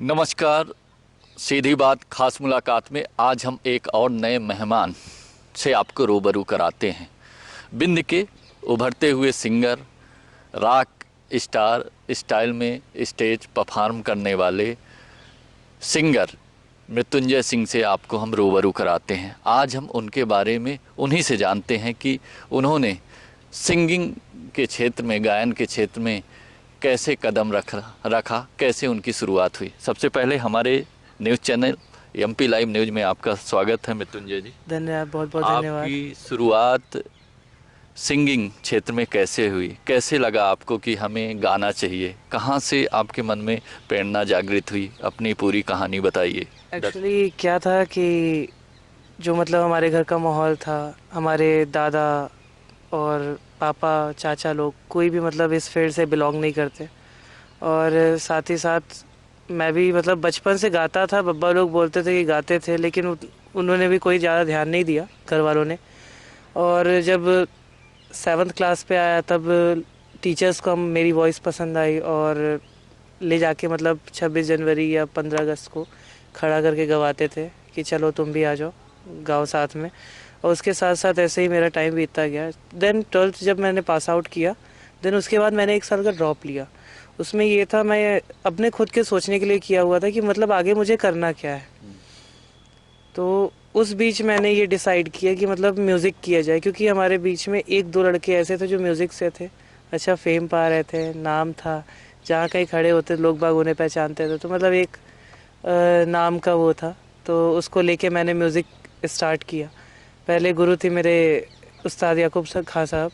नमस्कार। सीधी बात खास मुलाकात में आज हम एक और नए मेहमान से आपको रूबरू कराते हैं। बिंद के उभरते हुए सिंगर, रॉक स्टार स्टाइल में स्टेज परफॉर्म करने वाले सिंगर मृत्युंजय सिंह से आपको हम रूबरू कराते हैं। आज हम उनके बारे में उन्हीं से जानते हैं कि उन्होंने सिंगिंग के क्षेत्र में, गायन के क्षेत्र में कैसे कदम रखा, कैसे उनकी शुरुआत हुई। सबसे पहले हमारे news channel MP live news में आपका स्वागत है मृत्युंजय जी। धन्यवाद, बहुत बहुत धन्यवाद। आपकी शुरुआत सिंगिंग क्षेत्र में कैसे हुई, कैसे लगा आपको कि हमें गाना चाहिए, कहाँ से आपके मन में प्रेरणा जागृत हुई, अपनी पूरी कहानी बताइए। एक्चुअली क्या था कि जो मतलब हमारे घर का माहौल था, हमारे दादा और पापा, चाचा लोग कोई भी मतलब इस फील्ड से बिलोंग नहीं करते। और साथ ही साथ मैं भी मतलब बचपन से गाता था। बब्बा लोग बोलते थे कि गाते थे, लेकिन उन्होंने भी कोई ज़्यादा ध्यान नहीं दिया, घर वालों ने। और जब 7th क्लास पे आया तब टीचर्स को मेरी वॉइस पसंद आई और ले जाके मतलब 26 जनवरी या 15 अगस्त को खड़ा करके गवाते थे कि चलो तुम भी आ जाओ, गाओ साथ में। और उसके साथ साथ ऐसे ही मेरा टाइम बीतता गया। देन 12th जब मैंने पास आउट किया, देन उसके बाद मैंने 1 साल का ड्रॉप लिया। उसमें ये था, मैं अपने खुद के सोचने के लिए किया हुआ था कि मतलब आगे मुझे करना क्या है। तो उस बीच मैंने ये डिसाइड किया कि मतलब म्यूज़िक किया जाए, क्योंकि हमारे बीच में 1-2 लड़के ऐसे थे जो म्यूज़िक से थे, अच्छा फेम पा रहे थे, नाम था, जहाँ कहीं खड़े होते लोग बाग उन्हें पहचानते थे। तो मतलब एक नाम का वो था, तो उसको लेके मैंने म्यूज़िक स्टार्ट किया। पहले गुरु थे मेरे उस्ताद याकूब खां साहब,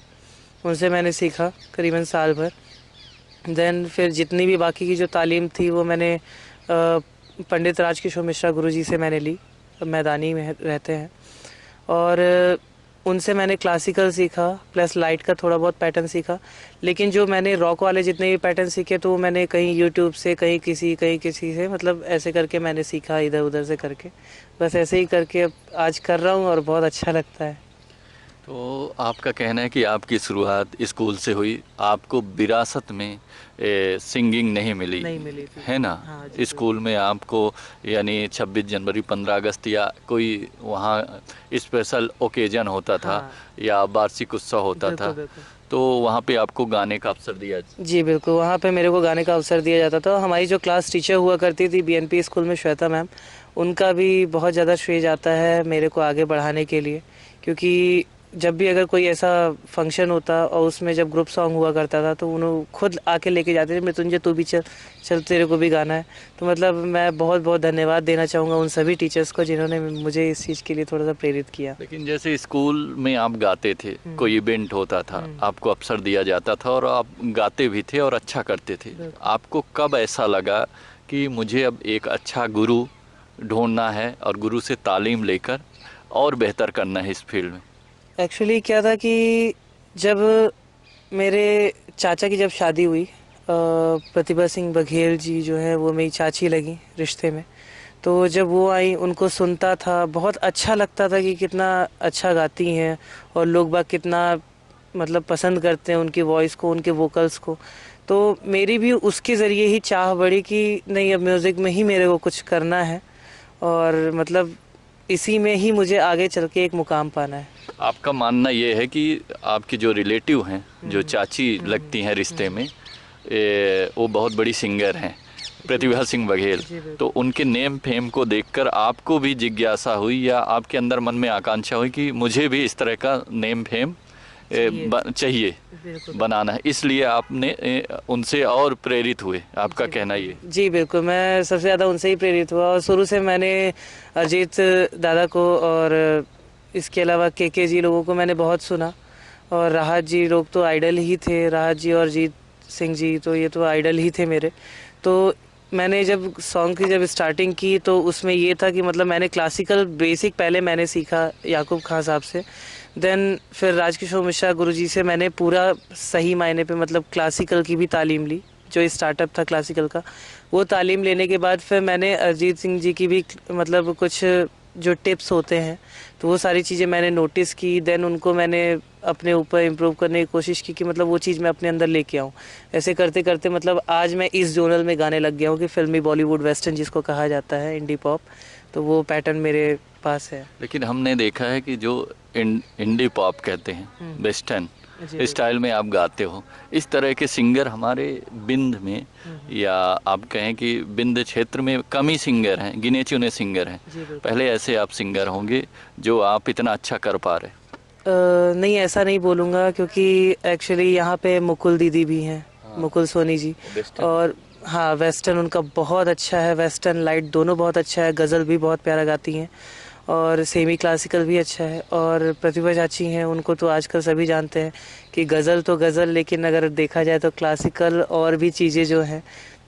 उनसे मैंने सीखा करीबन साल भर। देन फिर जितनी भी बाकी की जो तालीम थी वो मैंने पंडित राजकिशोर मिश्रा गुरुजी से मैंने ली, मैदानी में रहते हैं। और उनसे मैंने क्लासिकल सीखा, प्लस लाइट का थोड़ा बहुत पैटर्न सीखा। लेकिन जो मैंने रॉक वाले जितने भी पैटर्न सीखे तो वो मैंने कहीं यूट्यूब से, कहीं किसी से, मतलब ऐसे करके मैंने सीखा, इधर उधर से करके। बस ऐसे ही करके अब आज कर रहा हूँ और बहुत अच्छा लगता है। तो आपका कहना है कि आपकी शुरुआत स्कूल से हुई, आपको विरासत में सिंगिंग नहीं मिली थी, है ना। हाँ स्कूल में आपको यानी 26 जनवरी, 15 अगस्त या कोई वहाँ स्पेशल ओकेजन होता था, हाँ, या वार्षिक उत्सव होता था, बिल्कुल। तो वहाँ पे आपको गाने का अवसर दिया। जी बिल्कुल, वहाँ पे मेरे को गाने का अवसर दिया जाता था। हमारी जो क्लास टीचर हुआ करती थी बीएनपी स्कूल में, श्वेता मैम, उनका भी बहुत ज़्यादा श्रेय जाता है मेरे को आगे बढ़ाने के लिए। क्योंकि जब भी अगर कोई ऐसा फंक्शन होता और उसमें जब ग्रुप सॉन्ग हुआ करता था तो उन्होंने खुद आके लेके जाते थे, मृत्युंजय तू भी चल चल, तेरे को भी गाना है। तो मतलब मैं बहुत बहुत धन्यवाद देना चाहूँगा उन सभी टीचर्स को जिन्होंने मुझे इस चीज़ के लिए थोड़ा सा प्रेरित किया। लेकिन जैसे स्कूल में आप गाते थे, कोई इवेंट होता था, आपको अवसर दिया जाता था और आप गाते भी थे और अच्छा करते थे, आपको कब ऐसा लगा कि मुझे अब एक अच्छा गुरु ढूंढना है और गुरु से तालीम लेकर और बेहतर करना है इस फील्ड में? एक्चुअली क्या था कि जब मेरे चाचा की जब शादी हुई, प्रतिभा सिंह बघेल जी जो है वो मेरी चाची लगी रिश्ते में। तो जब वो आई, उनको सुनता था, बहुत अच्छा लगता था कि कितना अच्छा गाती हैं और लोग बाग कितना मतलब पसंद करते हैं उनकी वॉइस को, उनके वोकल्स को। तो मेरी भी उसके ज़रिए ही चाह बढ़ी कि नहीं, अब म्यूज़िक में ही मेरे को कुछ करना है और मतलब इसी में ही मुझे आगे चल के एक मुकाम पाना है। आपका मानना ये है कि आपके जो रिलेटिव हैं, जो चाची लगती हैं रिश्ते में, वो बहुत बड़ी सिंगर हैं, प्रतिभा सिंह बघेल, तो उनके नेम फेम को देखकर आपको भी जिज्ञासा हुई या आपके अंदर मन में आकांक्षा हुई कि मुझे भी इस तरह का नेम फेम चाहिए बनाना है, इसलिए आपने उनसे और प्रेरित हुए, आपका कहना ये? जी बिल्कुल, मैं सबसे ज़्यादा उनसे ही प्रेरित हुआ और शुरू से मैंने अरिजीत दादा को और इसके अलावा के जी लोगों को मैंने बहुत सुना। और राहत जी लोग तो आइडल ही थे, राहत जी और जीत सिंह जी, तो ये तो आइडल ही थे मेरे। तो मैंने जब सॉन्ग की जब स्टार्टिंग की तो उसमें ये था कि मतलब मैंने क्लासिकल बेसिक पहले मैंने सीखा याकूब खां साहब से। देन फिर राजकिशोर मिश्रा गुरुजी से मैंने पूरा सही मायने पे मतलब क्लासिकल की भी तालीम ली, जो स्टार्टअप था क्लासिकल का। वो तालीम लेने के बाद फिर मैंने अरिजीत सिंह जी की भी मतलब कुछ जो टिप्स होते हैं, तो वो सारी चीज़ें मैंने नोटिस की। देन उनको मैंने अपने ऊपर इम्प्रूव करने की कोशिश की कि मतलब वो चीज़ मैं अपने अंदर लेके आऊँ। ऐसे करते करते मतलब आज मैं इस जोनल में गाने लग गया हूँ कि फिल्मी बॉलीवुड वेस्टर्न जिसको कहा जाता है, इंडी पॉप, तो वो पैटर्न मेरे पास है। लेकिन हमने देखा है कि जो इंडी पॉप कहते हैं, वेस्टर्न जी स्टाइल में आप गाते हो, इस तरह के सिंगर हमारे बिंद में या आप कहें कि बिंद क्षेत्र में कम ही सिंगर हैं, गिने चुने सिंगर हैं। जी बिल्कुल। पहले ऐसे आप सिंगर होंगे जो आप इतना अच्छा कर पा रहे। नहीं, ऐसा नहीं बोलूँगा, क्योंकि एक्चुअली यहाँ पे मुकुल दीदी भी हैं, मुकुल सोनी जी। वेस्टर्न और हाँ, वेस्टर्न उनका बहुत अच्छा है, वेस्टर्न लाइट दोनों बहुत अच्छा है, गज़ल भी बहुत प्यारा गाती हैं और सेमी क्लासिकल भी अच्छा है। और प्रतिभा चाची हैं, उनको तो आजकल सभी जानते हैं कि गज़ल तो गज़ल, लेकिन अगर देखा जाए तो क्लासिकल और भी चीज़ें जो हैं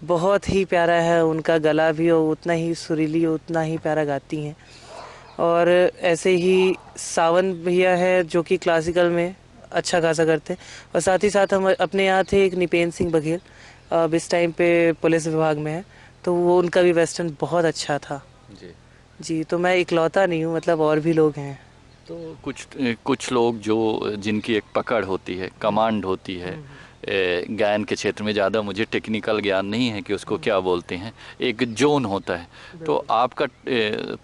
बहुत ही प्यारा है उनका गला भी, और उतना ही सुरीली उतना ही प्यारा गाती हैं। और ऐसे ही सावन भैया है जो कि क्लासिकल में अच्छा खासा करते हैं। और साथ ही साथ हम अपने यहाँ थे एक निपेन सिंह बघेल, अब इस टाइम पे पुलिस विभाग में है, तो वो उनका भी वेस्टर्न बहुत अच्छा था। जी। जी, तो मैं इकलौता नहीं हूँ, मतलब और भी लोग हैं। तो कुछ लोग जो जिनकी एक पकड़ होती है, कमांड होती है, गायन के क्षेत्र में ज़्यादा मुझे टेक्निकल ज्ञान नहीं है कि उसको क्या बोलते हैं, एक जोन होता है। तो आपका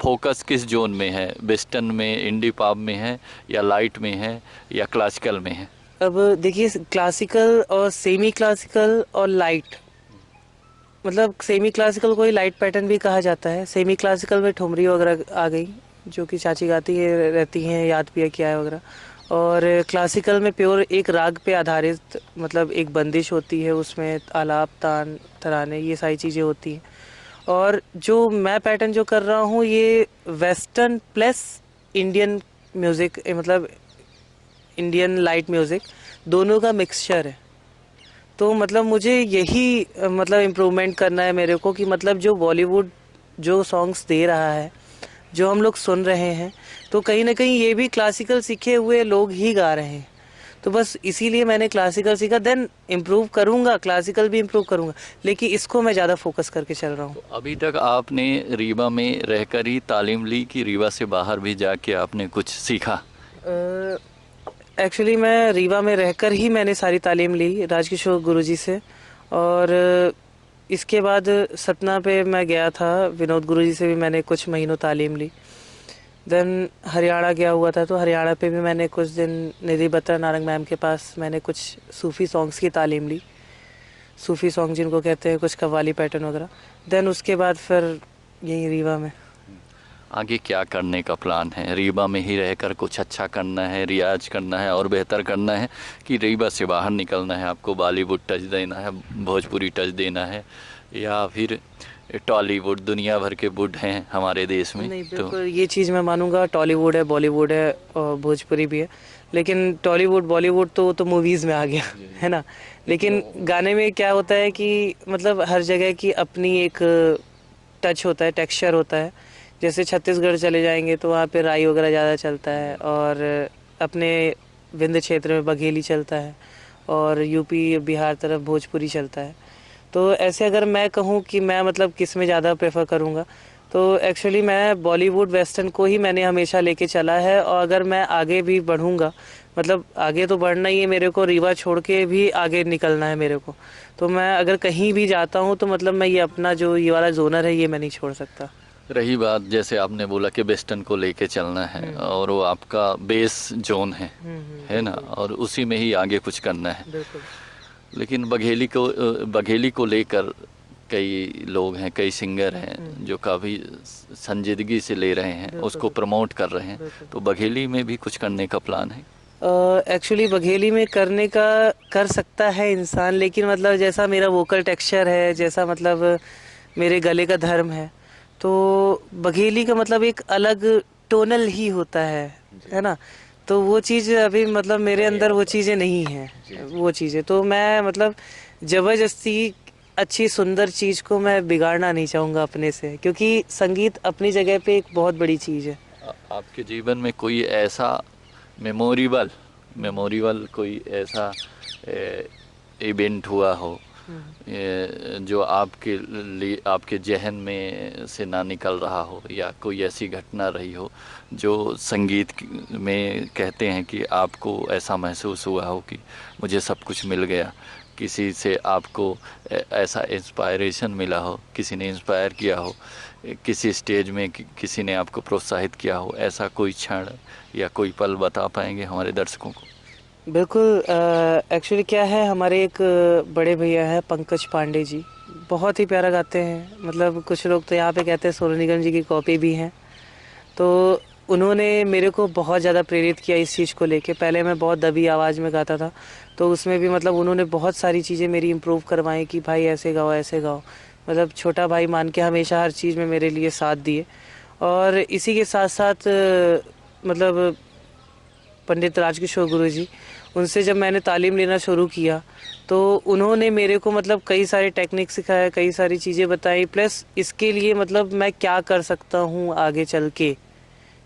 फोकस किस जोन में है? वेस्टर्न में, इंडी पॉप में है, या लाइट में है, या क्लासिकल में है? अब देखिए, क्लासिकल और सेमी क्लासिकल और लाइट, मतलब सेमी क्लासिकल को ही लाइट पैटर्न भी कहा जाता है। सेमी क्लासिकल में ठुमरी वगैरह आ गई जो कि चाची गाती है रहती हैं, याद पिया किया है वगैरह। और क्लासिकल में प्योर एक राग पे आधारित, मतलब एक बंदिश होती है, उसमें आलाप, तान, तराने, ये सारी चीज़ें होती हैं। और जो मैं पैटर्न जो कर रहा हूँ, ये वेस्टर्न प्लस इंडियन म्यूज़िक, मतलब इंडियन लाइट म्यूज़िक, दोनों का मिक्सचर है। तो मतलब मुझे यही मतलब इम्प्रूवमेंट करना है मेरे को, कि मतलब जो बॉलीवुड जो सॉन्ग्स दे रहा है, जो हम लोग सुन रहे हैं, तो कहीं ना कहीं ये भी क्लासिकल सीखे हुए लोग ही गा रहे हैं। तो बस इसीलिए मैंने क्लासिकल सीखा, देन इम्प्रूव करूँगा, क्लासिकल भी इम्प्रूव करूँगा, लेकिन इसको मैं ज़्यादा फोकस करके चल रहा हूँ। तो अभी तक आपने रीवा में रहकर ही तालीम ली कि रीवा से बाहर भी जाके आपने कुछ सीखा? एक्चुअली मैं रीवा में रहकर ही मैंने सारी तालीम ली राजकिशोर गुरुजी से। और इसके बाद सतना पे मैं गया था, विनोद गुरुजी से भी मैंने कुछ महीनों तालीम ली। देन हरियाणा गया हुआ था, तो हरियाणा पे भी मैंने कुछ दिन निधि बत्रा नारंग मैम के पास मैंने कुछ सूफ़ी सॉन्ग्स की तालीम ली, सूफ़ी सॉन्ग जिनको कहते हैं, कुछ कव्वाली पैटर्न वगैरह। देन उसके बाद फिर यहीं रीवा में। आगे क्या करने का प्लान है? रीवा में ही रहकर कुछ अच्छा करना है, रियाज करना है और बेहतर करना है, कि रीवा से बाहर निकलना है, आपको बॉलीवुड टच देना है, भोजपुरी टच देना है, या फिर टॉलीवुड? दुनिया भर के वुड हैं हमारे देश में। नहीं, तो बिल्कुल ये चीज़ मैं मानूंगा, टॉलीवुड है, बॉलीवुड है और भोजपुरी भी है, लेकिन टॉलीवुड बॉलीवुड तो मूवीज़ में आ गया है ना। लेकिन गाने में क्या होता है कि मतलब हर जगह की अपनी एक टच होता है, टेक्सचर होता है। जैसे छत्तीसगढ़ चले जाएंगे तो वहाँ पे राई वगैरह ज़्यादा चलता है, और अपने विंध्य क्षेत्र में बघेली चलता है, और यूपी बिहार तरफ भोजपुरी चलता है। तो ऐसे अगर मैं कहूँ कि मैं मतलब किस में ज़्यादा प्रेफर करूँगा, तो एक्चुअली मैं बॉलीवुड वेस्टर्न को ही मैंने हमेशा लेके चला है। और अगर मैं आगे भी बढ़ूँगा, मतलब आगे तो बढ़ना ही है मेरे को, रीवा छोड़ के भी आगे निकलना है मेरे को। तो मैं अगर कहीं भी जाता हूँ तो मतलब मैं ये अपना जो ये वाला जोनर है, ये मैं नहीं छोड़ सकता। रही बात, जैसे आपने बोला कि वेस्टर्न को लेके चलना है और वो आपका बेस जोन है ना, और उसी में ही आगे कुछ करना है। बिल्कुल। लेकिन बघेली को लेकर कई लोग हैं, कई सिंगर हैं जो काफ़ी संजीदगी से ले रहे हैं, उसको प्रमोट कर रहे हैं। तो बघेली में भी कुछ करने का प्लान है? एक्चुअली बघेली में करने का कर सकता है इंसान, लेकिन मतलब जैसा मेरा वोकल टेक्सचर है, जैसा मतलब मेरे गले का धर्म है, तो बघेली का मतलब एक अलग टोनल ही होता है ना। तो वो चीज़ अभी मतलब मेरे अंदर वो चीज़ें नहीं हैं, वो चीज़ें तो मैं मतलब ज़बरदस्ती अच्छी सुंदर चीज़ को मैं बिगाड़ना नहीं चाहूँगा अपने से, क्योंकि संगीत अपनी जगह पे एक बहुत बड़ी चीज़ है। आपके जीवन में कोई ऐसा मेमोरेबल कोई ऐसा इवेंट हुआ हो ये जो आपके लिए आपके जहन में से ना निकल रहा हो, या कोई ऐसी घटना रही हो जो संगीत में कहते हैं कि आपको ऐसा महसूस हुआ हो कि मुझे सब कुछ मिल गया, किसी से आपको ऐसा इंस्पायरेशन मिला हो, किसी ने इंस्पायर किया हो, किसी स्टेज में किसी ने आपको प्रोत्साहित किया हो, ऐसा कोई क्षण या कोई पल बता पाएंगे हमारे दर्शकों को? बिल्कुल। एक्चुअली क्या है, हमारे एक बड़े भैया है पंकज पांडे जी, बहुत ही प्यारा गाते हैं। मतलब कुछ लोग तो यहाँ पे कहते हैं सोनू निगम जी की कॉपी भी हैं। तो उन्होंने मेरे को बहुत ज़्यादा प्रेरित किया इस चीज़ को लेके। पहले मैं बहुत दबी आवाज़ में गाता था, तो उसमें भी मतलब उन्होंने बहुत सारी चीज़ें मेरी इम्प्रूव करवाई कि भाई ऐसे गाओ ऐसे गाओ। मतलब छोटा भाई मान के हमेशा हर चीज़ में मेरे लिए साथ दिए। और इसी के साथ साथ मतलब पंडित राजकिशोर गुरु जी, उनसे जब मैंने तालीम लेना शुरू किया तो उन्होंने मेरे को मतलब कई सारे टेक्निक सिखाए, कई सारी चीज़ें बताई। प्लस इसके लिए मतलब मैं क्या कर सकता हूँ आगे चल के,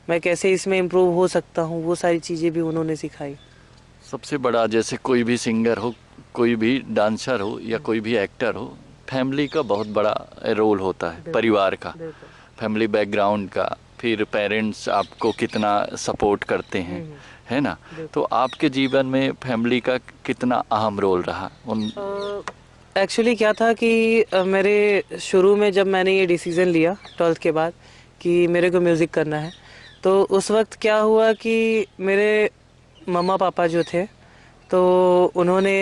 मैं कैसे इसमें इम्प्रूव हो सकता हूँ, वो सारी चीज़ें भी उन्होंने सिखाई। सबसे बड़ा, जैसे कोई भी सिंगर हो, कोई भी डांसर हो या कोई भी एक्टर हो, फैमिली का बहुत बड़ा रोल होता है, परिवार का, फैमिली बैकग्राउंड का, फिर पेरेंट्स आपको कितना सपोर्ट करते हैं, है ना? तो आपके जीवन में फैमिली का कितना अहम रोल रहा उन? एक्चुअली क्या था कि मेरे शुरू में जब मैंने ये डिसीज़न लिया 12th के बाद कि मेरे को म्यूज़िक करना है, तो उस वक्त क्या हुआ कि मेरे मम्मा पापा जो थे तो उन्होंने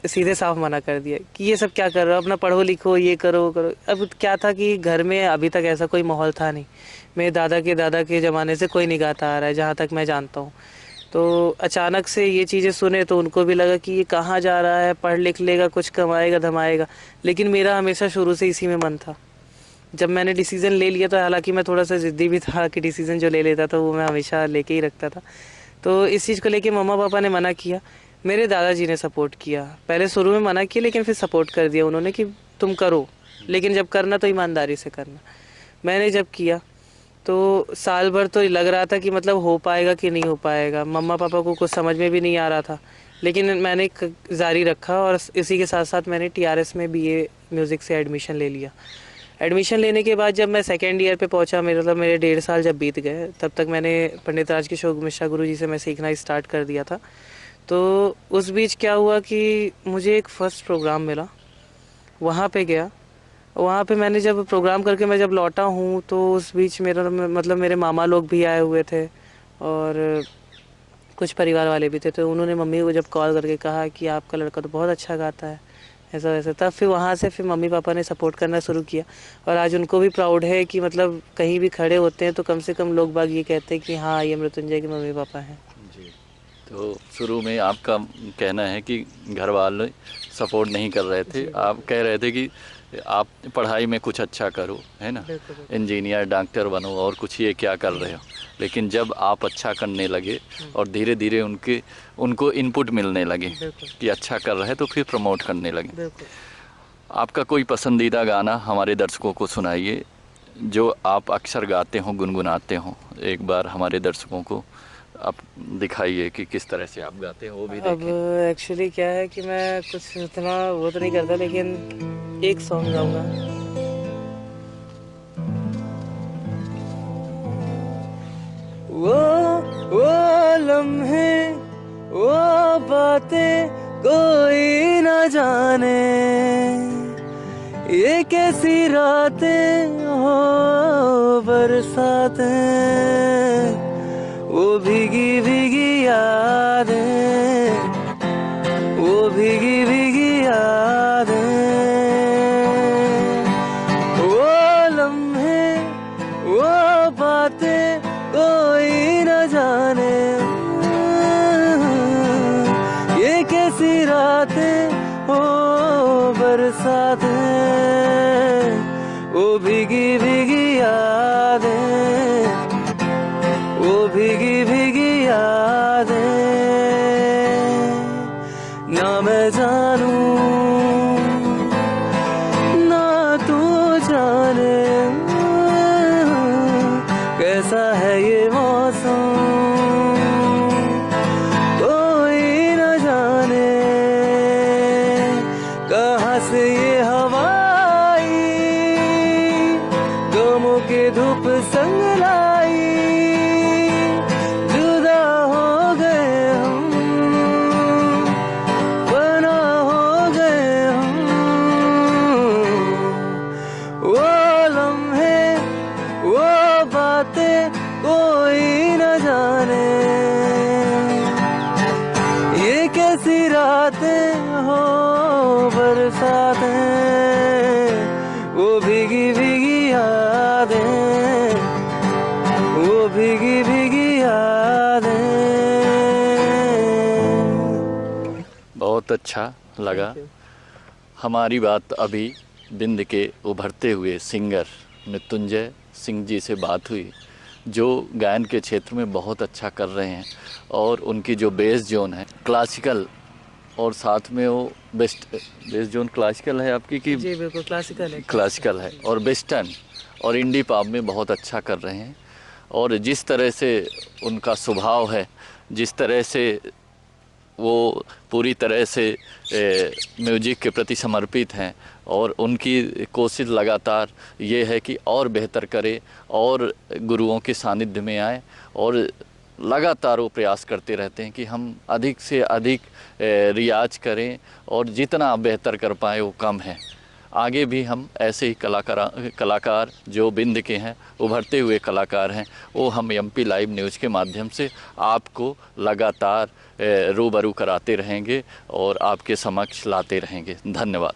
सीधे साफ मना कर दिया कि ये सब क्या कर रहे हो, अपना पढ़ो लिखो, ये करो वो करो। अब क्या था कि घर में अभी तक ऐसा कोई माहौल था नहीं, मेरे दादा के ज़माने से कोई नहीं गाता आ रहा है जहाँ तक मैं जानता हूँ। तो अचानक से ये चीज़ें सुने तो उनको भी लगा कि ये कहाँ जा रहा है, पढ़ लिख लेगा, कुछ कमाएगा धमाएगा। लेकिन मेरा हमेशा शुरू से इसी में मन था। जब मैंने डिसीज़न ले लिया तो हालांकि मैं थोड़ा सा ज़िद्दी भी था कि डिसीज़न जो ले लेता था वो मैं हमेशा लेके ही रखता था। तो इस चीज़ को लेके मम्मा पापा ने मना किया, मेरे दादाजी ने सपोर्ट किया। पहले शुरू में मना किया लेकिन फिर सपोर्ट कर दिया उन्होंने कि तुम करो, लेकिन जब करना तो ईमानदारी से करना। मैंने जब किया तो साल भर तो लग रहा था कि मतलब हो पाएगा कि नहीं हो पाएगा, मम्मा पापा को कुछ समझ में भी नहीं आ रहा था। लेकिन मैंने जारी रखा और इसी के साथ साथ मैंने टीआरएस में बीए म्यूज़िक से एडमिशन ले लिया। एडमिशन लेने के बाद जब मैं सेकेंड ईयर पे पहुंचा, मेरे 1.5 साल जब बीत गए, तब तक मैंने पंडित राजकिशोर मिश्रा गुरु जी से मैं सीखना स्टार्ट कर दिया था। तो उस बीच क्या हुआ कि मुझे एक फ़र्स्ट प्रोग्राम मिला, वहाँ पे गया। वहाँ पे मैंने जब प्रोग्राम करके मैं जब लौटा हूँ तो उस बीच मेरा मतलब मेरे मामा लोग भी आए हुए थे और कुछ परिवार वाले भी थे। तो उन्होंने मम्मी को जब कॉल करके कहा कि आपका लड़का तो बहुत अच्छा गाता है, ऐसा वैसा, तब फिर वहाँ से फिर मम्मी पापा ने सपोर्ट करना शुरू किया। और आज उनको भी प्राउड है कि मतलब कहीं भी खड़े होते हैं तो कम से कम लोग बाग ये कहते हैं कि हाँ ये मृत्युंजय के मम्मी पापा हैं जी। तो शुरू में आपका कहना है कि घर वाले सपोर्ट नहीं कर रहे थे, आप कह रहे थे कि आप पढ़ाई में कुछ अच्छा करो, है ना, इंजीनियर डॉक्टर बनो, और कुछ ये क्या कर रहे हो। लेकिन जब आप अच्छा करने लगे और धीरे धीरे उनको इनपुट मिलने लगे कि अच्छा कर रहे हैं, तो फिर प्रमोट करने लगे। आपका कोई पसंदीदा गाना हमारे दर्शकों को सुनाइए जो आप अक्सर गाते हो, गुनगुनाते हो। एक बार हमारे दर्शकों को आप दिखाइए कि किस तरह से आप गाते हो, वो भी देखें। अब एक्चुअली क्या है कि मैं कुछ उतना वो तो नहीं करता, लेकिन एक सॉन्ग गाऊंगा। वो लम्हे, वो बातें कोई ना जाने, ये कैसी रातें हो बरसातें, वो भीगी भीगी यादें, वो भीगी भीगी यादें, वो लम्हे, वो बातें कोई न जाने, ये कैसी रातें हो बरसातें, वो भीगी भीगी यादें, वो भीगी भीगी यादें। ना मैं जानूं ना तू जाने कैसा है ये मौसम, कोई न जाने कहाँ से के धूप संग लाई, जुदा हो गए हम, बना हो गए हम। वो लम्हे, वो बातें कोई न जाने, ये कैसी रातें हो बरसातें, वो भीगी भीगी यादें, वो भीगी भीगी यादें। बहुत अच्छा लगा। हमारी बात अभी बिंद के उभरते हुए सिंगर मृत्युंजय सिंह जी से बात हुई, जो गायन के क्षेत्र में बहुत अच्छा कर रहे हैं और उनकी जो बेस जोन है क्लासिकल, और साथ में वो बेस जोन क्लासिकल है आपकी कि जी बिल्कुल क्लासिकल है। क्लासिकल है, और वेस्टर्न और इंडी पॉप में बहुत अच्छा कर रहे हैं। और जिस तरह से उनका स्वभाव है, जिस तरह से वो पूरी तरह से म्यूजिक के प्रति समर्पित हैं, और उनकी कोशिश लगातार ये है कि और बेहतर करे और गुरुओं के सानिध्य में आए, और लगातार वो प्रयास करते रहते हैं कि हम अधिक से अधिक रियाज करें, और जितना बेहतर कर पाए वो कम है। आगे भी हम ऐसे ही कलाकार जो बिंद के हैं, उभरते हुए कलाकार हैं, वो हम एमपी लाइव न्यूज़ के माध्यम से आपको लगातार रूबरू कराते रहेंगे और आपके समक्ष लाते रहेंगे। धन्यवाद।